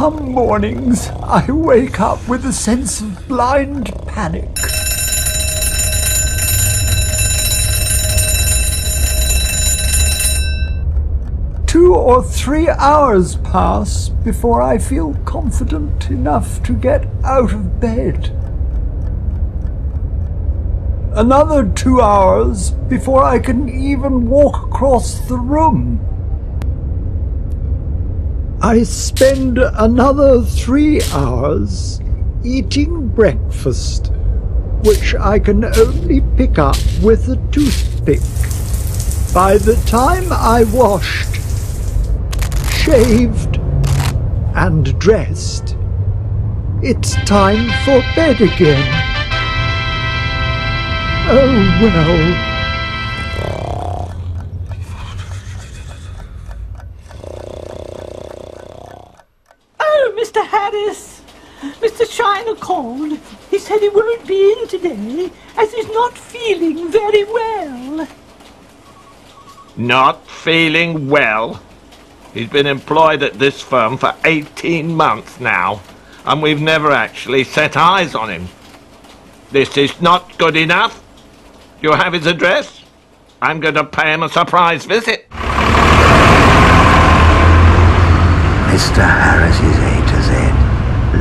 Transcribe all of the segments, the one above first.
Some mornings I wake up with a sense of blind panic. Two or 3 hours pass before I feel confident enough to get out of bed. Another 2 hours before I can even walk across the room. I spend another 3 hours eating breakfast, which I can only pick up with a toothpick. By the time I washed, shaved, and dressed, it's time for bed again. Oh well. Mr. Harris, Mr. Shiner called. He said he won't be in today, as he's not feeling very well. Not feeling well? He's been employed at this firm for 18 months now, and we've never actually set eyes on him. This is not good enough. You have his address? I'm going to pay him a surprise visit. Mr. Harris's A to Z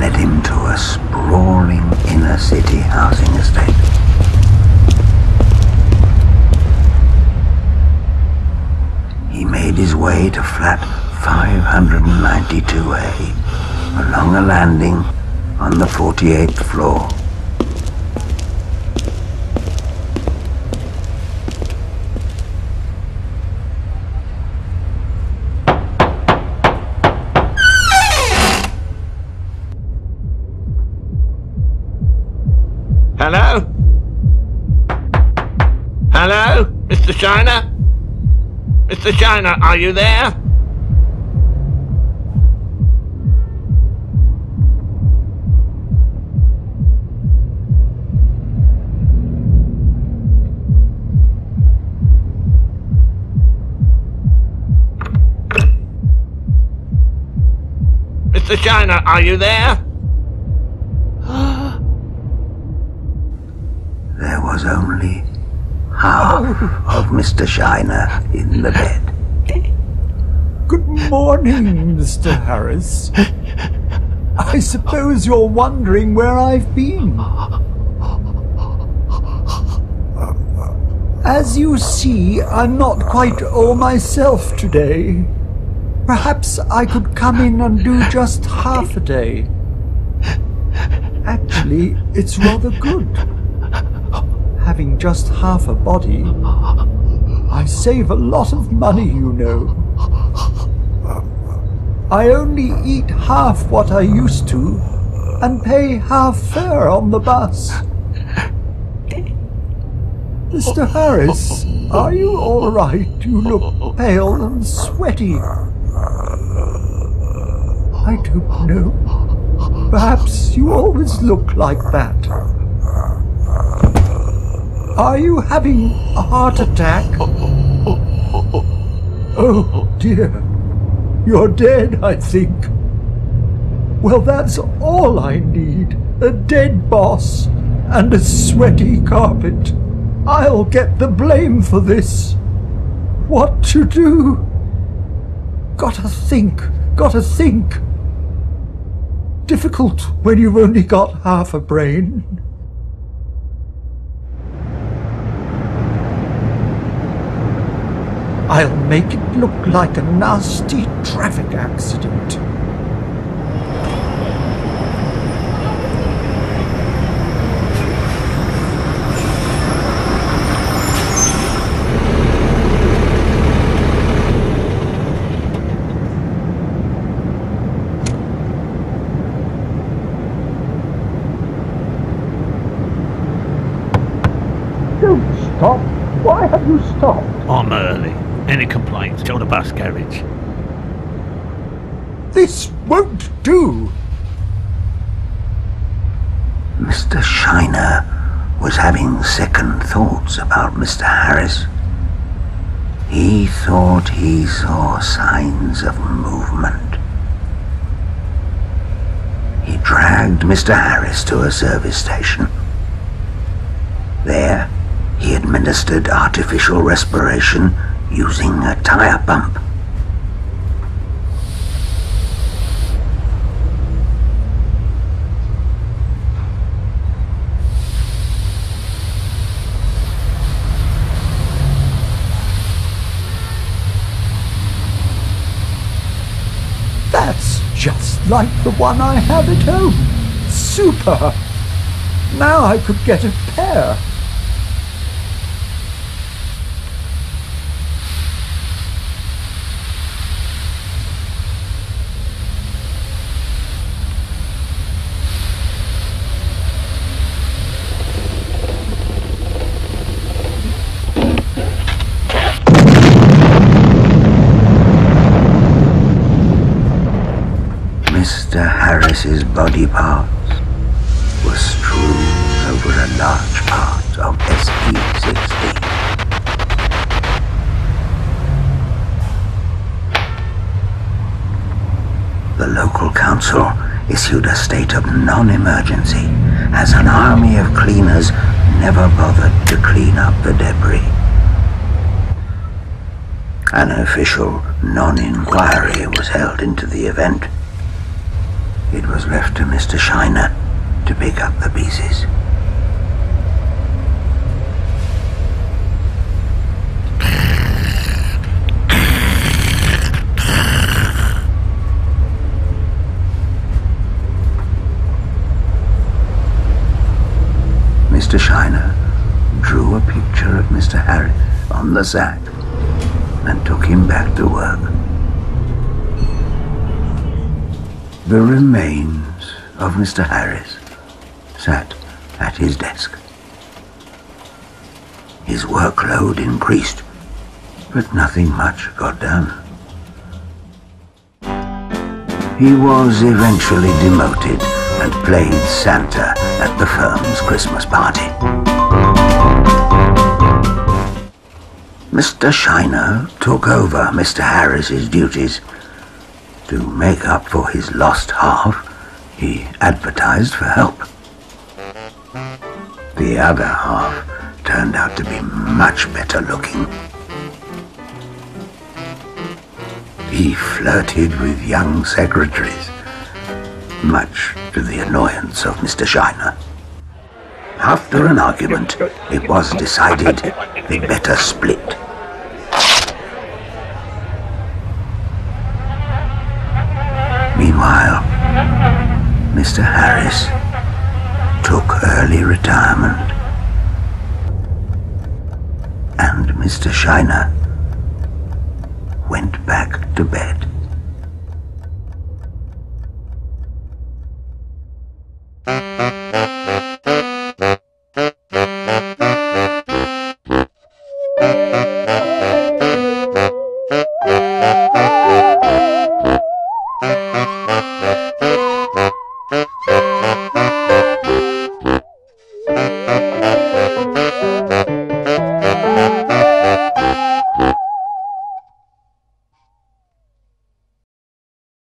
led him to a sprawling inner city housing estate. He made his way to flat 592A, along a landing on the 48th floor. Hello? Hello? Mr. Shiner? Mr. Shiner, are you there? Mr. Shiner, are you there? There was only half of Mr. Shiner in the bed. Good morning, Mr. Harris. I suppose you're wondering where I've been. As you see, I'm not quite all myself today. Perhaps I could come in and do just half a day. Actually, it's rather good. Having just half a body, I save a lot of money, you know. I only eat half what I used to, and pay half fare on the bus. Mr. Harris, are you all right? You look pale and sweaty. I don't know. Perhaps you always look like that. Are you having a heart attack? Oh dear. You're dead, I think. Well, that's all I need. A dead boss and a sweaty carpet. I'll get the blame for this. What to do? Gotta think. Difficult when you've only got half a brain. I'll make it look like a nasty traffic accident. Don't stop. Why have you stopped? I'm early. Any complaints, tell the bus garage. This won't do. Mr. Shiner was having second thoughts about Mr. Harris. He thought he saw signs of movement. he dragged Mr. Harris to a service station. There, he administered artificial respiration using a tire pump. That's just like the one I have at home. Super! Now I could get a pair. Mr. Harris's body parts were strewn over a large part of SE-16. The local council issued a state of non-emergency as an army of cleaners never bothered to clean up the debris. An official non-inquiry was held into the event. It was left to Mr. Shiner to pick up the pieces. Mr. Shiner drew a picture of Mr. Harris on the sack and took him back to work. The remains of Mr. Harris sat at his desk. His workload increased, but nothing much got done. He was eventually demoted and played Santa at the firm's Christmas party. Mr. Shiner took over Mr. Harris's duties. To make up for his lost half, he advertised for help. The other half turned out to be much better looking. He flirted with young secretaries, much to the annoyance of Mr. Shiner. After an argument, it was decided they better split. Meanwhile, Mr. Harris took early retirement, and Mr. Shiner went back to bed.